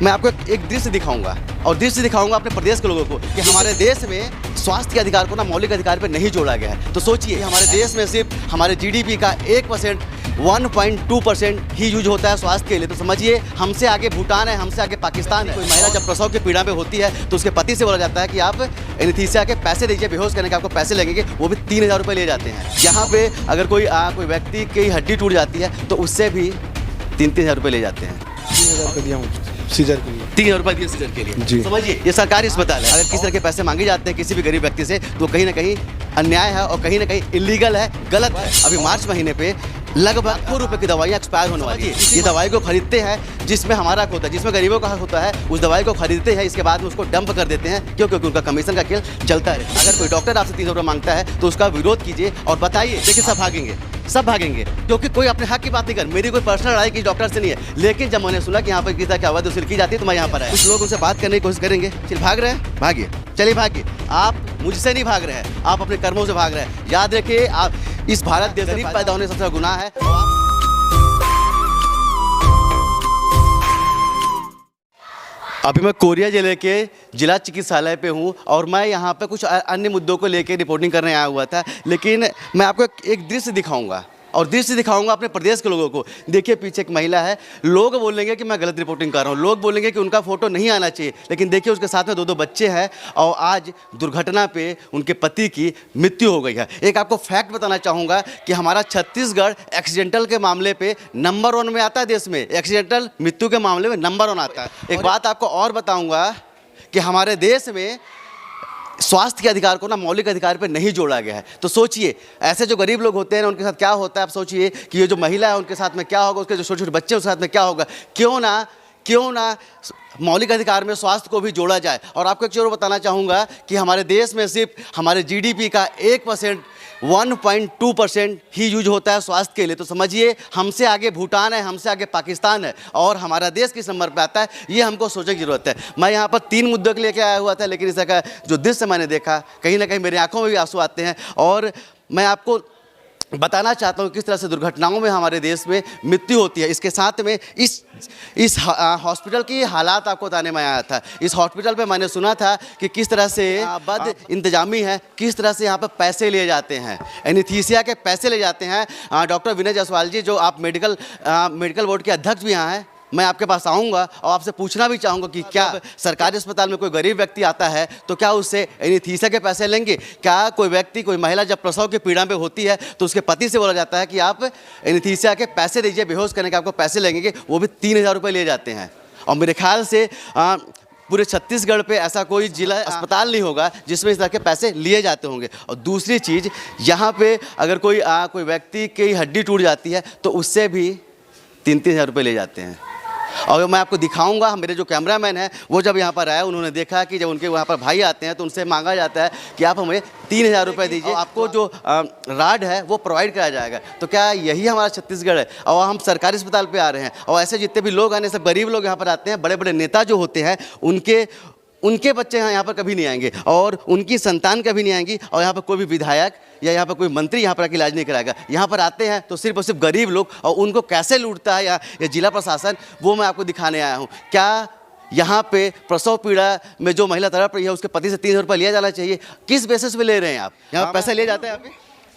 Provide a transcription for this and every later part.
मैं आपको एक दृश्य दिखाऊंगा और दृश्य दिखाऊंगा अपने प्रदेश के लोगों को कि हमारे देश में स्वास्थ्य के अधिकार को ना मौलिक अधिकार पे नहीं जोड़ा गया है। तो सोचिए हमारे देश में सिर्फ हमारे जीडीपी का 1% 1.2% ही यूज होता है स्वास्थ्य के लिए। तो समझिए हमसे आगे भूटान है, हमसे आगे पाकिस्तान है। कोई महिला जब प्रसव की पीड़ा में होती है तो उसके पति से बोला जाता है कि आप एनेस्थीसिया के पैसे दीजिए, बेहोश करने के आपको पैसे लगेंगे, वो भी 3000 रुपये लिए जाते हैं। यहाँ पे अगर कोई व्यक्ति की हड्डी टूट जाती है तो उससे भी 3-3 हज़ार रुपये ले जाते हैं। 3000 रुपये दिया हूँ सीजर के लिए। 3000 रुपये दिए सीजर के लिए जी। समझिए ये सरकारी अस्पताल है। अगर किसी तरह के पैसे मांगे जाते हैं किसी भी गरीब व्यक्ति से तो कहीं ना कहीं अन्याय है और कहीं ना कहीं इलीगल है, गलत है। अभी मार्च महीने पे लगभग लाखों रुपए की दवाइयाँ एक्सपायर होने वाली है। ये दवाई को खरीदते हैं जिसमें हमारा हक होता है, जिसमें गरीबों का हक होता है, उस दवाई को खरीदते हैं, इसके बाद में उसको डंप कर देते हैं क्योंकि उनका कमीशन का खेल चलता है। अगर कोई डॉक्टर आपसे 300 रुपये मांगता है तो उसका विरोध कीजिए और बताइए। देखिए सब भागेंगे क्योंकि कोई अपने हक की बात नहीं कर। मेरी कोई पर्सनल लड़ाई किसी डॉक्टर से नहीं है, लेकिन जब मैंने सुना कि यहाँ पर किसी तरह की अवैध वसूली की जाती है तो मैं यहाँ पर आया। कुछ लोग उनसे बात करने की कोशिश करेंगे, चल भाग रहे हैं, भागिए, चलिए भागिए। आप मुझसे नहीं भाग रहे हैं, आप अपने कर्मों से भाग रहे हैं। याद रखिए आप इस भारत देश में पैदा होने सबसे बड़ा गुनाह है। अभी मैं कोरिया जिले के जिला चिकित्सालय पे हूँ और मैं यहाँ पे कुछ अन्य मुद्दों को लेकर रिपोर्टिंग करने आया हुआ था, लेकिन मैं आपको एक दृश्य दिखाऊंगा और दृश्य दिखाऊंगा अपने प्रदेश के लोगों को। देखिए पीछे एक महिला है, लोग बोलेंगे कि मैं गलत रिपोर्टिंग कर रहा हूँ, लोग बोलेंगे कि उनका फोटो नहीं आना चाहिए, लेकिन देखिए उसके साथ में 2 बच्चे हैं और आज दुर्घटना पे उनके पति की मृत्यु हो गई है। एक आपको फैक्ट बताना चाहूँगा कि हमारा छत्तीसगढ़ एक्सीडेंटल के मामले पे नंबर 1 में आता है देश में, एक्सीडेंटल मृत्यु के मामले में नंबर 1 आता है। एक बात आपको और बताऊँगा कि हमारे देश में स्वास्थ्य के अधिकार को ना मौलिक अधिकार पे नहीं जोड़ा गया है। तो सोचिए ऐसे जो गरीब लोग होते हैं ना उनके साथ क्या होता है। आप सोचिए कि ये जो महिला है उनके साथ में क्या होगा, उसके जो छोटे छोटे बच्चे उसके साथ में क्या होगा। क्यों ना मौलिक अधिकार में स्वास्थ्य को भी जोड़ा जाए। और आपको एक चीज़ और बताना चाहूँगा कि हमारे देश में सिर्फ हमारे जीडीपी का 1% 1.2% ही यूज होता है स्वास्थ्य के लिए। तो समझिए हमसे आगे भूटान है, हमसे आगे पाकिस्तान है और हमारा देश किस नंबर पे आता है, ये हमको सोचने की ज़रूरत है। मैं यहाँ पर 3 मुद्दों के लेके आया हुआ था, लेकिन इस का जो दृश्य मैंने देखा कहीं ना कहीं मेरी आंखों में भी आंसू आते हैं और मैं आपको बताना चाहता हूँ किस तरह से दुर्घटनाओं में हमारे देश में मृत्यु होती है। इसके साथ में इस हॉस्पिटल की हालात आपको बताने में आया था। इस हॉस्पिटल पे मैंने सुना था कि किस तरह से बद इंतजामी है, किस तरह से यहाँ पर पैसे लिए जाते हैं, एनेस्थीसिया के पैसे ले जाते हैं। डॉक्टर विनय जायसवाल जी जो आप मेडिकल बोर्ड के अध्यक्ष भी यहाँ हैं, मैं आपके पास आऊँगा और आपसे पूछना भी चाहूँगा कि क्या सरकारी अस्पताल में कोई गरीब व्यक्ति आता है तो क्या उससे एनेस्थीसिया के पैसे लेंगे? क्या कोई महिला जब प्रसव की पीड़ा में होती है तो उसके पति से बोला जाता है कि आप एनेस्थीसिया के पैसे दीजिए, बेहोश करने के आपको पैसे लगेंगे, वो भी 3000 रुपये लिए जाते हैं। और मेरे ख्याल से पूरे छत्तीसगढ़ पे ऐसा कोई जिला अस्पताल नहीं होगा जिसमें इस तरह के पैसे लिए जाते होंगे। और दूसरी चीज़, यहाँ पे अगर कोई व्यक्ति की हड्डी टूट जाती है तो उससे भी 3-3 हज़ार रुपये ले जाते हैं। और मैं आपको दिखाऊंगा, मेरे जो कैमरामैन हैं वो जब यहाँ पर आए उन्होंने देखा कि जब उनके वहाँ पर भाई आते हैं तो उनसे मांगा जाता है कि आप हमें 3000 रुपये दीजिए, आपको जो राड है वो प्रोवाइड कराया जाएगा। तो क्या यही हमारा छत्तीसगढ़ है? और हम सरकारी अस्पताल पे आ रहे हैं और ऐसे जितने भी लोग आने सब गरीब लोग यहाँ पर आते हैं। बड़े बड़े नेता जो होते हैं उनके बच्चे यहाँ पर कभी नहीं आएंगे और उनकी संतान कभी नहीं आएंगी और यहाँ पर कोई भी विधायक या यहाँ पर कोई मंत्री यहाँ पर आके इलाज नहीं कराएगा। यहाँ पर आते हैं तो सिर्फ और सिर्फ गरीब लोग, और उनको कैसे लूटता है या जिला प्रशासन, वो मैं आपको दिखाने आया हूँ। क्या यहाँ पे प्रसव पीड़ा में जो महिला तड़प रही है उसके पति से 300 रुपये लिया जाना चाहिए? किस बेसिस पे ले रहे हैं आप? यहाँ पैसा लिया जाता है आप?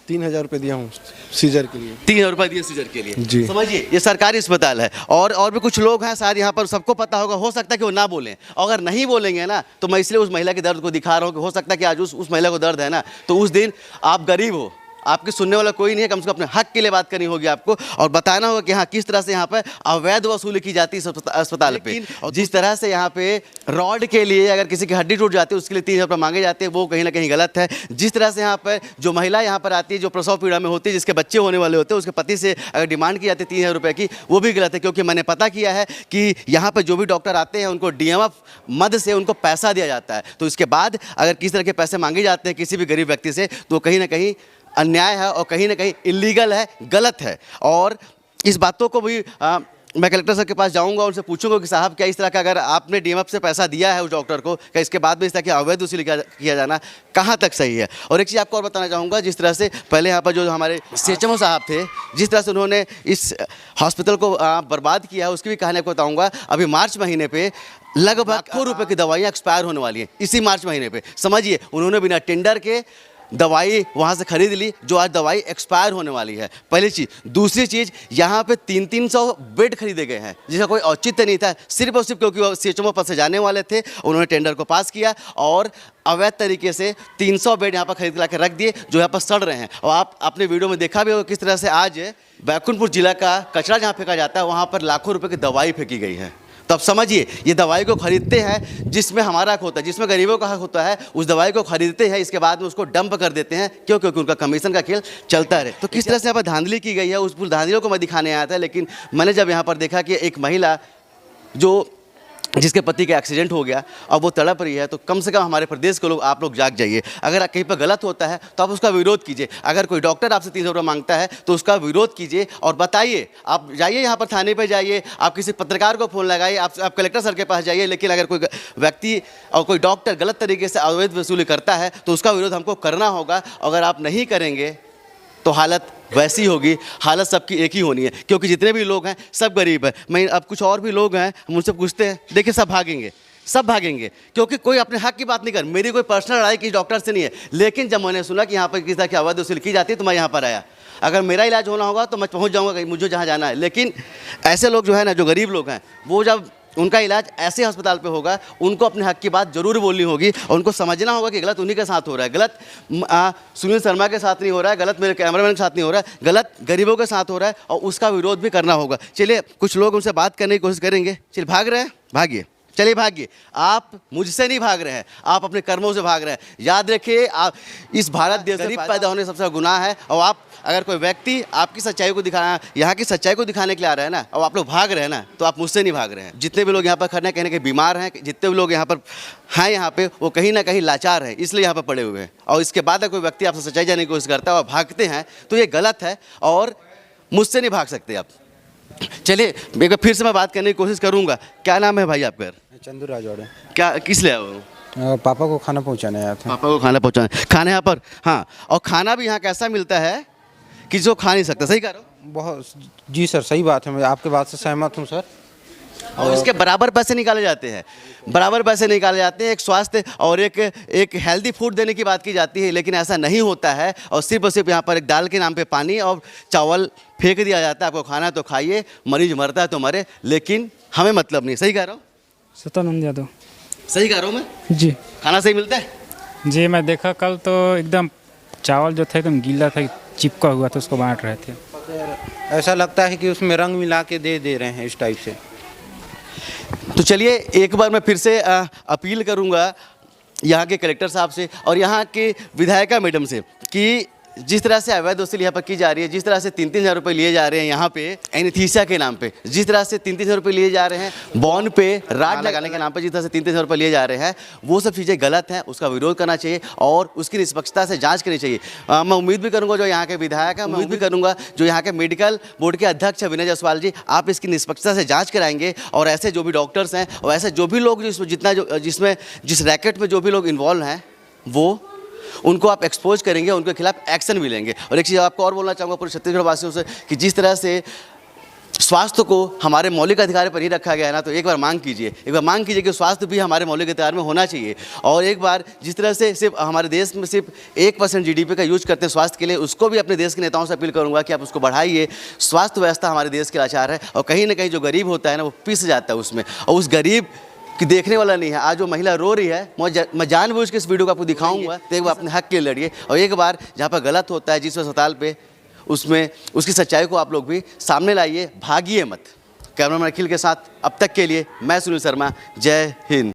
3000 रुपये दिया हूँ सीजर के लिए। 3000 रुपये दिए सीजर के लिए जी। समझिए ये सरकारी अस्पताल है और भी कुछ लोग हैं शायद यहाँ पर सबको पता होगा, हो सकता है कि वो ना बोलें। अगर नहीं बोलेंगे ना तो मैं इसलिए उस महिला के दर्द को दिखा रहा हूँ कि हो सकता है कि आज उस महिला को दर्द है ना, तो उस दिन आप गरीब हो, आपके सुनने वाला कोई नहीं है, कम से कम अपने हक के लिए बात करनी होगी आपको और बताना होगा कि हाँ किस तरह से यहाँ पर अवैध वसूली की जाती है अस्पताल पे। और जिस तरह से यहाँ पे रॉड के लिए अगर किसी की हड्डी टूट जाती है उसके लिए 3000 रुपये मांगे जाते हैं, वो कहीं ना कहीं गलत है। जिस तरह से यहाँ पर जो महिला यहाँ पर आती है जो प्रसव पीड़ा में होती है, जिसके बच्चे होने वाले होते हैं, उसके पति से अगर डिमांड की जाती है 3000 रुपये की, वो भी गलत है। क्योंकि मैंने पता किया है कि यहाँ पर जो भी डॉक्टर आते हैं उनको DMF मद से उनको पैसा दिया जाता है। तो इसके बाद अगर किस तरह के पैसे मांगे जाते हैं किसी भी गरीब व्यक्ति से तो कहीं ना कहीं अन्याय है और कहीं ना कहीं इलीगल है, गलत है। और इस बातों को भी मैं कलेक्टर सर के पास जाऊंगा, उनसे पूछूंगा कि साहब क्या इस तरह का अगर आपने डीएमएफ से पैसा दिया है उस डॉक्टर को, क्या इसके बाद में इस तरह की अवैध वसूली किया जाना कहाँ तक सही है। और एक चीज़ आपको और बताना चाहूँगा, जिस तरह से पहले यहाँ पर जो हमारे सीएचएमओ साहब थे, जिस तरह से उन्होंने इस हॉस्पिटल को बर्बाद किया है, उसकी भी कहानी आपको बताऊँगा। अभी मार्च महीने पे लगभग लाखों रुपए की दवाइयाँ एक्सपायर होने वाली हैं। इसी मार्च महीने पे समझिए, उन्होंने बिना टेंडर के दवाई वहाँ से खरीद ली, जो आज दवाई एक्सपायर होने वाली है। पहली चीज़। दूसरी चीज़, यहाँ पे 300 बेड खरीदे गए हैं जिसका कोई औचित्य नहीं था, सिर्फ और सिर्फ क्योंकि वो सीएचएमओ पद से जाने वाले थे, उन्होंने टेंडर को पास किया और अवैध तरीके से 300 बेड यहाँ पर खरीद ला के रख दिए, जो यहाँ पर सड़ रहे हैं। और आप अपने वीडियो में देखा भी होगा किस तरह से आज बैकुंठपुर जिला का कचरा जहाँ फेंका जाता है, वहाँ पर लाखों रुपये की दवाई फेंकी गई है। तो अब समझिए, ये दवाई को खरीदते हैं जिसमें हमारा हक होता है, जिसमें गरीबों का हक होता है, उस दवाई को खरीदते हैं, इसके बाद में उसको डंप कर देते हैं। क्यों? क्योंकि उनका कमीशन का खेल चलता रहे। तो किस तरह से यहाँ पर धांधली की गई है, उस पूरी धांधलियों को मैं दिखाने आया था। लेकिन मैंने जब यहाँ पर देखा कि एक महिला जिसके पति का एक्सीडेंट हो गया और वो तड़प रही है, तो कम से कम हमारे प्रदेश के लोग, आप लोग जाग जाइए। अगर कहीं पर गलत होता है तो आप उसका विरोध कीजिए। अगर कोई डॉक्टर आपसे 300 रुपये मांगता है तो उसका विरोध कीजिए और बताइए। आप जाइए यहाँ पर थाने पर जाइए, आप किसी पत्रकार को फ़ोन लगाइए, आप कलेक्टर सर के पास जाइए। लेकिन अगर कोई व्यक्ति और कोई डॉक्टर गलत तरीके से अवैध वसूली करता है तो उसका विरोध हमको करना होगा। अगर आप नहीं करेंगे तो हालत वैसी होगी, हालत सबकी एक ही होनी है, क्योंकि जितने भी लोग हैं सब गरीब हैं। मैं अब कुछ और भी लोग हैं, हम उनसे पूछते हैं, देखिए सब भागेंगे क्योंकि कोई अपने हक की बात नहीं कर। मेरी कोई पर्सनल लड़ाई किसी डॉक्टर से नहीं है, लेकिन जब मैंने सुना कि यहाँ पर किस तरह की अवैध वसूली की जाती है तो मैं यहाँ पर आया। अगर मेरा इलाज होना होगा तो मैं पहुँच जाऊँगा कहीं, मुझे जहाँ जाना है। लेकिन ऐसे लोग जो है ना, जो गरीब लोग हैं, वो जब उनका इलाज ऐसे अस्पताल पे होगा, उनको अपने हक की बात जरूर बोलनी होगी और उनको समझना होगा कि गलत उन्हीं के साथ हो रहा है। गलत सुनील शर्मा के साथ नहीं हो रहा है, गलत मेरे कैमरामैन के साथ नहीं हो रहा है, गलत गरीबों के साथ हो रहा है और उसका विरोध भी करना होगा। चलिए, कुछ लोग उनसे बात करने की कोशिश करेंगे। चलिए, भाग रहे हैं, भागिए, चलिए भागिए। आप मुझसे नहीं भाग रहे हैं, आप अपने कर्मों से भाग रहे हैं। याद रखिए, आप इस भारत देश में गरीब पैदा होने सबसे गुनाह है। और आप अगर कोई व्यक्ति आपकी सच्चाई को दिखाना, यहाँ की सच्चाई को दिखाने के लिए आ रहा है ना, और आप लोग भाग रहे हैं ना, तो आप मुझसे नहीं भाग रहे हैं। जितने भी लोग यहाँ पर खड़े हैं, कहने के बीमार हैं, जितने भी लोग यहाँ पर हैं, यहाँ पे वो कहीं ना कहीं लाचार हैं, इसलिए यहाँ पर पड़े हुए हैं। और इसके बाद कोई व्यक्ति आपसे सच्चाई जानने की कोशिश करता है और भागते हैं तो ये गलत है और मुझसे नहीं भाग सकते आप। चलिए, एक बार फिर से मैं बात करने की कोशिश करूँगा। क्या नाम है भाई आपका? चंदू राजवाड़े। क्या किस लिए आए हो? पापा को खाना पहुंचाने आया था। पापा को खाना पहुँचाने, खाना यहाँ पर? हाँ, और खाना भी यहाँ कैसा मिलता है कि जो खा नहीं सकता, सही कह रहा हूँ? बहुत जी सर, सही बात है, मैं आपके बात से सहमत हूँ सर। और इसके बराबर पैसे निकाले जाते हैं, बराबर पैसे निकाले जाते हैं। एक स्वास्थ्य और एक हेल्दी फूड देने की बात की जाती है, लेकिन ऐसा नहीं होता है। और सिर्फ यहाँ पर एक दाल के नाम पे पानी और चावल फेंक दिया जाता है। आपको खाना है तो खाइए, मरीज मरता है तो मरे, लेकिन हमें मतलब नहीं। सही कह रहा हूँ? सतानंद यादव। सही कह रहा हूँ मैं? जी। खाना सही मिलता है? जी, मैं देखा कल तो एकदम चावल जो था एकदम गीला था, चिपका हुआ था, उसको बांट रहे थे। ऐसा लगता है कि उसमें रंग मिला के दे रहे हैं, इस टाइप से। तो चलिए, एक बार मैं फिर से अपील करूंगा यहाँ के कलेक्टर साहब से और यहाँ के विधायिका मैडम से कि जिस तरह से अवैध वसूली यहाँ पर की जा रही है, जिस तरह से 3-3 रुपये लिए जा रहे हैं यहाँ पे एनेस्थीसिया के नाम पे, जिस तरह से 3-3 रुपये लिए जा रहे हैं बॉन्ड पे राड लगाने के नाम पे, जिस तरह से 3-3 रुपये लिए जा रहे हैं, वो सब चीज़ें गलत हैं। उसका विरोध करना चाहिए और उसकी निष्पक्षता से जांच करनी चाहिए। मैं उम्मीद भी करूँगा जो यहाँ के विधायक हैं, मैं उम्मीद भी करूँगा जो यहाँ के मेडिकल बोर्ड के अध्यक्ष हैं विनय जायसवाल जी, आप इसकी निष्पक्षता से जाँच कराएंगे और ऐसे जो भी डॉक्टर्स हैं और ऐसे जो भी लोग जिस रैकेट में जो भी लोग इन्वॉल्व हैं, वो उनको आप एक्सपोज करेंगे, उनके खिलाफ एक्शन भी लेंगे। और एक चीज़ आपको और बोलना चाहूँगा पूरे छत्तीसगढ़ वासियों से कि जिस तरह से स्वास्थ्य को हमारे मौलिक अधिकार पर ही रखा गया है ना, तो एक बार मांग कीजिए कि स्वास्थ्य भी हमारे मौलिक अधिकार में होना चाहिए। और एक बार जिस तरह से सिर्फ हमारे देश में सिर्फ 1% GDP का यूज करते हैं स्वास्थ्य के लिए, उसको भी अपने देश के नेताओं से अपील करूँगा कि आप उसको बढ़ाइए। स्वास्थ्य व्यवस्था हमारे देश के लाचार है और कहीं ना कहीं जो गरीब होता है ना, वो पिस जाता है उसमें, और उस गरीब कि देखने वाला नहीं है। आज वो महिला रो रही है, मैं जानबूझ के इस वीडियो को आपको दिखाऊंगा, तो एक बार अपने हक के लिए लड़िए। और एक बार जहाँ पर गलत होता है जिस अस्पताल पे, उसमें उसकी सच्चाई को आप लोग भी सामने लाइए, भागिए मत। कैमरामैन अखिल के साथ अब तक के लिए मैं सुनील शर्मा, जय हिंद।